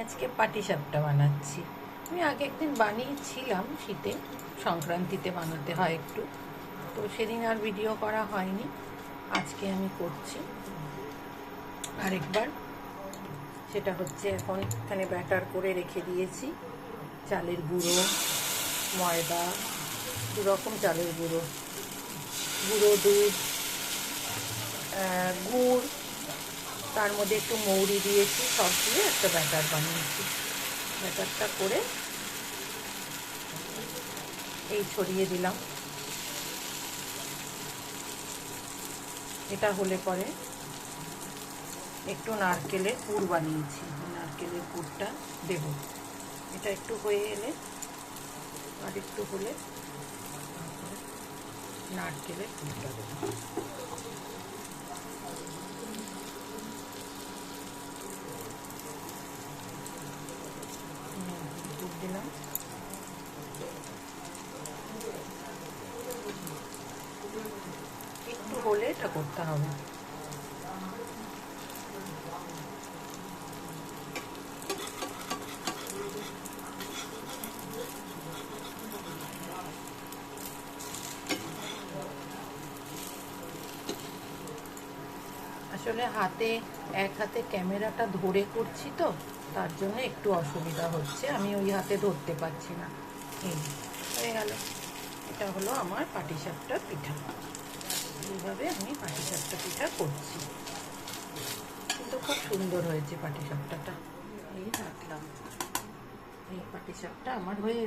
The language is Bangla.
আজকে পাটিসাপটা বানাচ্ছি। আমি আগে একদিন বানিয়েছিলাম, শীতে সংক্রান্তিতে বানাতে হয় একটু, তো সেদিন আর ভিডিও করা হয়নি। আজকে আমি করছি আরেকবার। সেটা হচ্ছে, এখন এখানে ব্যাটার করে রেখে দিয়েছি। চালের গুঁড়ো, ময়দা, দুরকম চালের গুঁড়ো, দুধ, গুড়, তার মধ্যে একটু মৌরি দিয়েছি, সব দিয়ে একটা ব্যাটার বানিয়েছি। ব্যাটারটা করে এই ছড়িয়ে দিলাম। এটা হলে পরে একটু নারকেলের পুর বানিয়েছি, নারকেলের পুরটা দেব। এটা একটু হয়ে এলে আর একটু হলে নারকেলের পুরটা দেব। পুর দিলাম। একটু হলে এটা করতে হবে। আসলে এক হাতে ক্যামেরাটা ধরে করছি, তো তার জন্য একটু অসুবিধা হচ্ছে, আমি ওই হাতে ধরতে পারছি না। এই হয়ে গেল, এটা হলো আমার পাটিসাপটা পিঠা। এইভাবে আমি পাটিসাপটা পিঠা করছি, কিন্তু খুব সুন্দর হয়েছে পাটিসাপটাটা। এই রাখলাম, এই পাটিসাপটা আমার হয়ে